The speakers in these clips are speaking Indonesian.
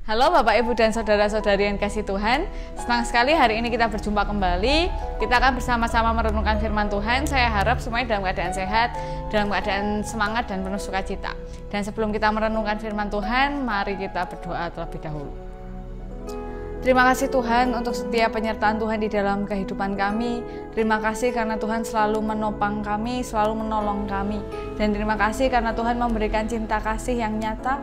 Halo Bapak, Ibu, dan Saudara-saudari yang kasih Tuhan. Senang sekali hari ini kita berjumpa kembali. Kita akan bersama-sama merenungkan firman Tuhan. Saya harap semuanya dalam keadaan sehat, dalam keadaan semangat dan penuh sukacita. Dan sebelum kita merenungkan firman Tuhan, mari kita berdoa terlebih dahulu. Terima kasih Tuhan untuk setiap penyertaan Tuhan di dalam kehidupan kami. Terima kasih karena Tuhan selalu menopang kami, selalu menolong kami. Dan terima kasih karena Tuhan memberikan cinta kasih yang nyata.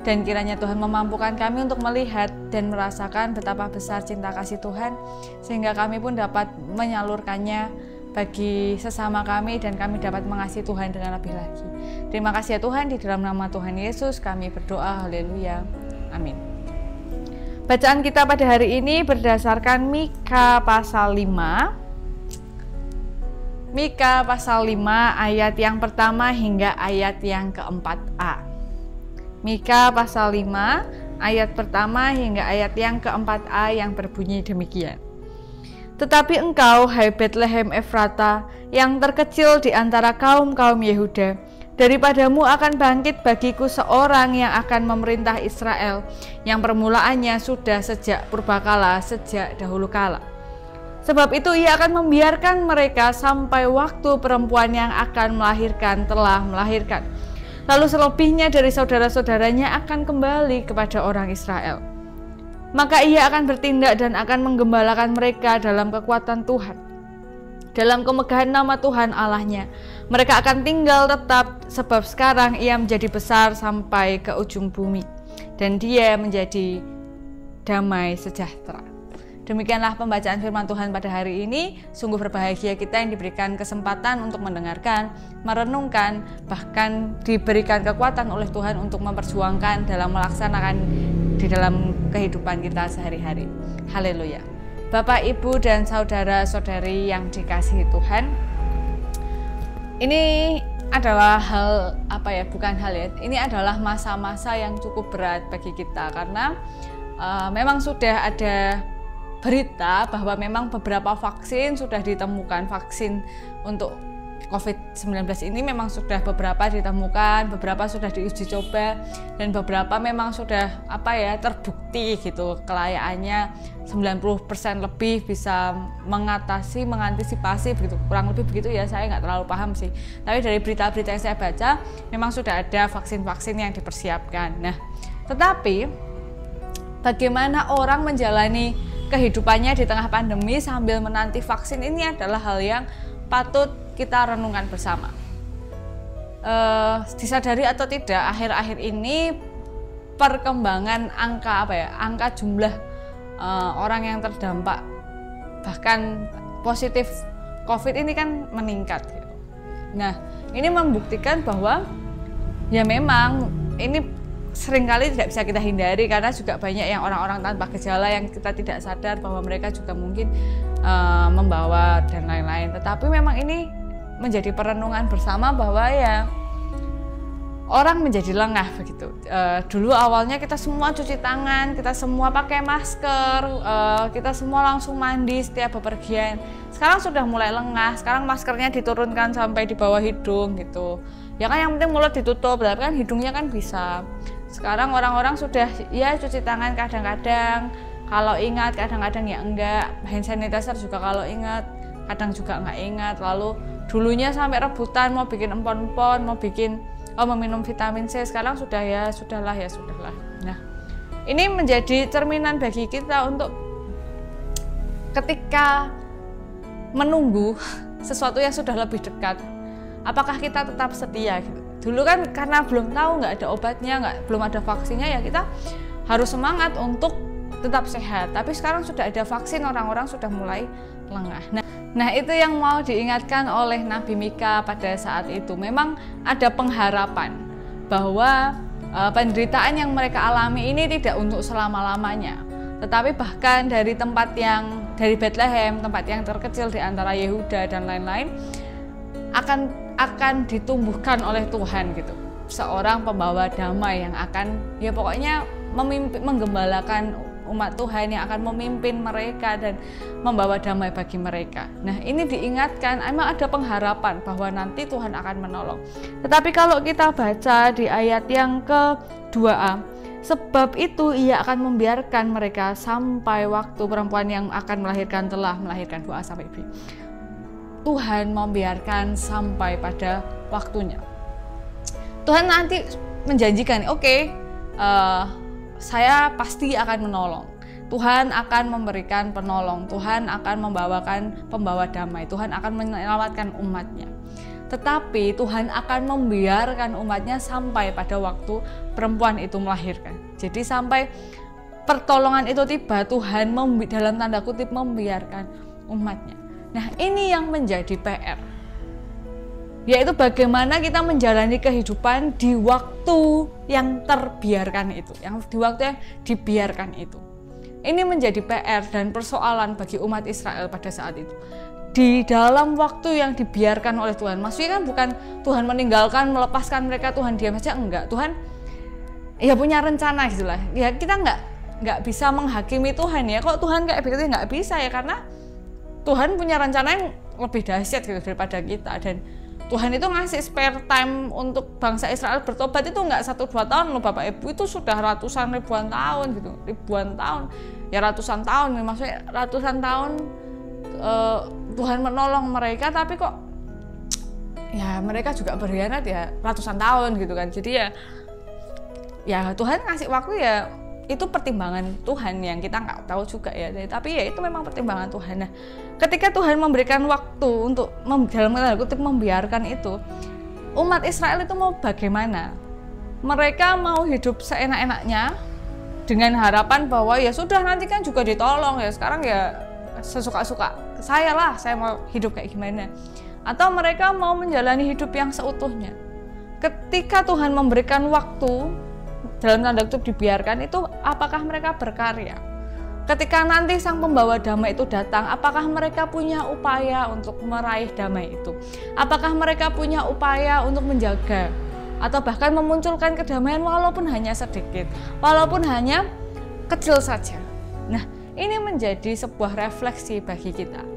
Dan kiranya Tuhan memampukan kami untuk melihat dan merasakan betapa besar cinta kasih Tuhan, sehingga kami pun dapat menyalurkannya bagi sesama kami dan kami dapat mengasihi Tuhan dengan lebih lagi. Terima kasih ya Tuhan, di dalam nama Tuhan Yesus kami berdoa, haleluya, amin. Bacaan kita pada hari ini berdasarkan Mika pasal 5. Mika pasal 5 ayat yang pertama hingga ayat yang keempat-A. Mika pasal 5 ayat pertama hingga ayat yang keempat-A yang berbunyi demikian. Tetapi engkau, hai Betlehem Efrata, yang terkecil di antara kaum-kaum Yehuda, daripadamu akan bangkit bagiku seorang yang akan memerintah Israel, yang permulaannya sudah sejak purbakala, sejak dahulu kala. Sebab itu ia akan membiarkan mereka sampai waktu perempuan yang akan melahirkan telah melahirkan. Lalu selebihnya dari saudara-saudaranya akan kembali kepada orang Israel. Maka ia akan bertindak dan akan menggembalakan mereka dalam kekuatan Tuhan, dalam kemegahan nama Tuhan Allahnya. Mereka akan tinggal tetap, sebab sekarang ia menjadi besar sampai ke ujung bumi, dan dia menjadi damai sejahtera. Demikianlah pembacaan firman Tuhan pada hari ini. Sungguh berbahagia kita yang diberikan kesempatan untuk mendengarkan, merenungkan, bahkan diberikan kekuatan oleh Tuhan untuk memperjuangkan dalam melaksanakan di dalam kehidupan kita sehari-hari. Haleluya. Bapak, Ibu, dan saudara-saudari yang dikasihi Tuhan, ini adalah ini adalah masa-masa yang cukup berat bagi kita, karena memang sudah ada berita bahwa memang beberapa vaksin sudah ditemukan. Vaksin untuk COVID-19 ini memang sudah beberapa ditemukan, beberapa sudah diuji coba, dan beberapa memang sudah terbukti gitu kelayakannya 90% lebih bisa mengantisipasi begitu, kurang lebih begitu ya, saya nggak terlalu paham sih. Tapi dari berita-berita yang saya baca memang sudah ada vaksin-vaksin yang dipersiapkan. Nah, tetapi bagaimana orang menjalani kehidupannya di tengah pandemi sambil menanti vaksin ini adalah hal yang patut kita renungkan bersama. Disadari atau tidak, akhir-akhir ini perkembangan angka jumlah orang yang terdampak bahkan positif COVID ini kan meningkat gitu. Nah, ini membuktikan bahwa ya memang ini seringkali tidak bisa kita hindari, karena juga banyak yang orang-orang tanpa gejala yang kita tidak sadar bahwa mereka juga mungkin membawa dan lain-lain. Tetapi memang ini menjadi perenungan bersama bahwa ya orang menjadi lengah begitu. Dulu awalnya kita semua cuci tangan, kita semua pakai masker, kita semua langsung mandi setiap bepergian. Sekarang sudah mulai lengah, sekarang maskernya diturunkan sampai di bawah hidung gitu. Ya kan, yang penting mulut ditutup, tapi kan hidungnya kan bisa. Sekarang orang-orang sudah ya cuci tangan kadang-kadang, kalau ingat, kadang-kadang ya enggak. Hand sanitizer juga kalau ingat, kadang juga enggak ingat. Lalu dulunya sampai rebutan mau bikin empon-empon, mau minum vitamin C, sekarang sudahlah. Nah, ini menjadi cerminan bagi kita untuk ketika menunggu sesuatu yang sudah lebih dekat, apakah kita tetap setia gitu. Dulu kan karena belum tahu, nggak ada obatnya, belum ada vaksinnya, ya kita harus semangat untuk tetap sehat. Tapi sekarang sudah ada vaksin, orang-orang sudah mulai lengah. Nah, itu yang mau diingatkan oleh Nabi Mika pada saat itu. Memang ada pengharapan bahwa penderitaan yang mereka alami ini tidak untuk selama-lamanya. Tetapi bahkan dari Bethlehem, tempat yang terkecil di antara Yehuda dan lain-lain, akan ditumbuhkan oleh Tuhan gitu, seorang pembawa damai yang akan menggembalakan umat Tuhan, yang akan memimpin mereka dan membawa damai bagi mereka. Nah, ini diingatkan, emang ada pengharapan bahwa nanti Tuhan akan menolong. Tetapi kalau kita baca di ayat yang ke-2a, Sebab itu ia akan membiarkan mereka sampai waktu perempuan yang akan melahirkan telah melahirkan 2A sampai B. Tuhan membiarkan sampai pada waktunya. Tuhan nanti menjanjikan, oke, saya pasti akan menolong. Tuhan akan memberikan penolong. Tuhan akan membawakan pembawa damai. Tuhan akan menyelamatkan umatnya. Tetapi Tuhan akan membiarkan umatnya sampai pada waktu perempuan itu melahirkan. Jadi sampai pertolongan itu tiba, Tuhan dalam tanda kutip membiarkan umatnya. Nah, ini yang menjadi PR. Yaitu bagaimana kita menjalani kehidupan di waktu yang terbiarkan itu, yang di waktu yang dibiarkan itu. Ini menjadi PR dan persoalan bagi umat Israel pada saat itu. Di dalam waktu yang dibiarkan oleh Tuhan. Maksudnya kan bukan Tuhan meninggalkan, melepaskan mereka, Tuhan diam saja, enggak. Tuhan ya punya rencana gitulah. Ya kita enggak bisa menghakimi Tuhan ya. Kok Tuhan kayak begitu? Enggak bisa ya, karena Tuhan punya rencana yang lebih dahsyat gitu daripada kita. Dan Tuhan itu ngasih spare time untuk bangsa Israel bertobat itu enggak 1-2 tahun loh Bapak Ibu, itu sudah ratusan ribuan tahun gitu. Ribuan tahun, ya ratusan tahun, maksudnya ratusan tahun Tuhan menolong mereka, tapi kok ya mereka juga berkhianat ya ratusan tahun gitu kan. Jadi ya Tuhan ngasih waktu, ya itu pertimbangan Tuhan yang kita nggak tahu juga ya. Tapi ya itu memang pertimbangan Tuhan. Nah, ketika Tuhan memberikan waktu untuk dalam tanda kutip membiarkan itu, umat Israel itu mau bagaimana? Mereka mau hidup seenak-enaknya dengan harapan bahwa ya sudah nanti kan juga ditolong ya, sekarang ya sesuka-suka saya lah, saya mau hidup kayak gimana. Atau mereka mau menjalani hidup yang seutuhnya. Ketika Tuhan memberikan waktu, dalam tanda kutip dibiarkan itu, apakah mereka berkarya? Ketika nanti sang pembawa damai itu datang, apakah mereka punya upaya untuk meraih damai itu? Apakah mereka punya upaya untuk menjaga atau bahkan memunculkan kedamaian walaupun hanya sedikit, walaupun hanya kecil saja? Nah, ini menjadi sebuah refleksi bagi kita.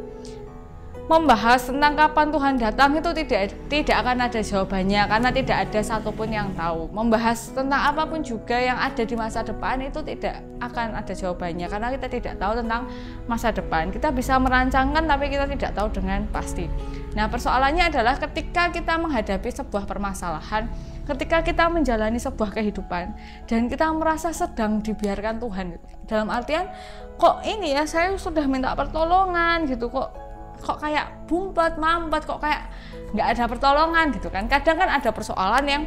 Membahas tentang kapan Tuhan datang itu tidak akan ada jawabannya, karena tidak ada satupun yang tahu. Membahas tentang apapun juga yang ada di masa depan itu tidak akan ada jawabannya, karena kita tidak tahu tentang masa depan. Kita bisa merancangkan tapi kita tidak tahu dengan pasti. Nah, persoalannya adalah ketika kita menghadapi sebuah permasalahan, ketika kita menjalani sebuah kehidupan dan kita merasa sedang dibiarkan Tuhan, dalam artian kok ini ya saya sudah minta pertolongan gitu, kok kayak bumpet mampet, kok kayak nggak ada pertolongan gitu kan. Kadang kan ada persoalan yang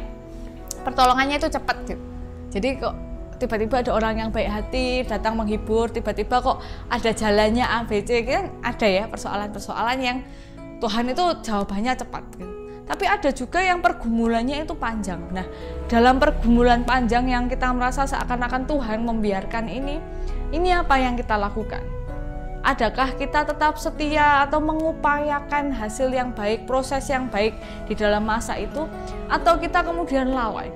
pertolongannya itu cepat gitu. Jadi kok tiba-tiba ada orang yang baik hati datang menghibur, tiba-tiba kok ada jalannya A, B, C, kan ada ya persoalan-persoalan yang Tuhan itu jawabannya cepat gitu. Tapi ada juga yang pergumulannya itu panjang. Nah, dalam pergumulan panjang yang kita merasa seakan-akan Tuhan membiarkan ini apa yang kita lakukan? Adakah kita tetap setia atau mengupayakan hasil yang baik, proses yang baik di dalam masa itu? Atau kita kemudian lalai?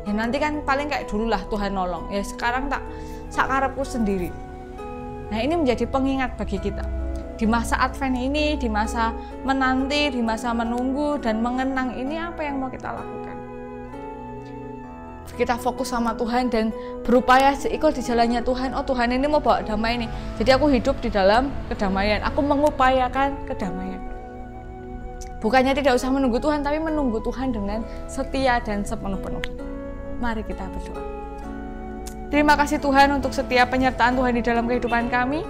Ya nanti kan paling kayak dulu lah Tuhan nolong, ya sekarang tak sakarepku sendiri. Nah, ini menjadi pengingat bagi kita. Di masa Advent ini, di masa menanti, di masa menunggu dan mengenang ini, apa yang mau kita lakukan? Kita fokus sama Tuhan dan berupaya ikut di jalannya Tuhan. Oh, Tuhan ini mau bawa damai nih, jadi aku hidup di dalam kedamaian, aku mengupayakan kedamaian. Bukannya tidak usah menunggu Tuhan, tapi menunggu Tuhan dengan setia dan sepenuh-penuh. Mari kita berdoa. Terima kasih Tuhan untuk setiap penyertaan Tuhan di dalam kehidupan kami.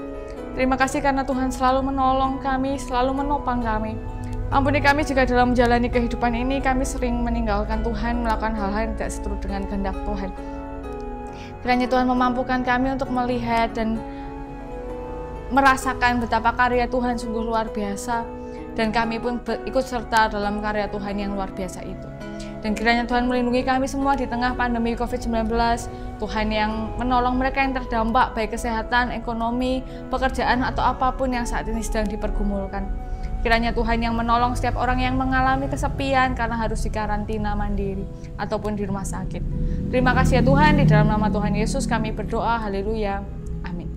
Terima kasih karena Tuhan selalu menolong kami, selalu menopang kami. Ampuni kami jika dalam menjalani kehidupan ini kami sering meninggalkan Tuhan, melakukan hal-hal yang tidak seturut dengan kehendak Tuhan. Kiranya Tuhan memampukan kami untuk melihat dan merasakan betapa karya Tuhan sungguh luar biasa, dan kami pun ikut serta dalam karya Tuhan yang luar biasa itu. Dan kiranya Tuhan melindungi kami semua di tengah pandemi COVID-19, Tuhan yang menolong mereka yang terdampak baik kesehatan, ekonomi, pekerjaan atau apapun yang saat ini sedang dipergumulkan. Kiranya Tuhan yang menolong setiap orang yang mengalami kesepian karena harus dikarantina mandiri ataupun di rumah sakit. Terima kasih ya Tuhan, di dalam nama Tuhan Yesus kami berdoa, haleluya, amin.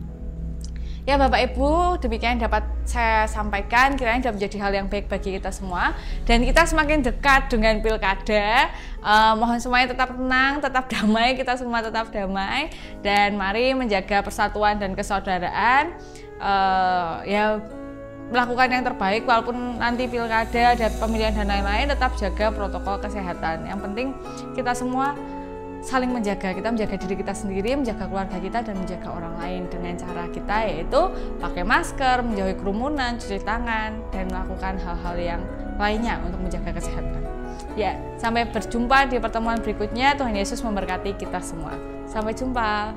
Ya Bapak Ibu, demikian dapat saya sampaikan, kiranya dapat menjadi hal yang baik bagi kita semua. Dan kita semakin dekat dengan pilkada, mohon semuanya tetap tenang, tetap damai, kita semua tetap damai. Dan mari menjaga persatuan dan persaudaraan, ya melakukan yang terbaik walaupun nanti pilkada, ada pemilihan dan lain-lain, tetap jaga protokol kesehatan. Yang penting kita semua saling menjaga, kita menjaga diri kita sendiri, menjaga keluarga kita, dan menjaga orang lain dengan cara kita, yaitu pakai masker, menjauhi kerumunan, cuci tangan, dan melakukan hal-hal yang lainnya untuk menjaga kesehatan. Ya, sampai berjumpa di pertemuan berikutnya. Tuhan Yesus memberkati kita semua. Sampai jumpa.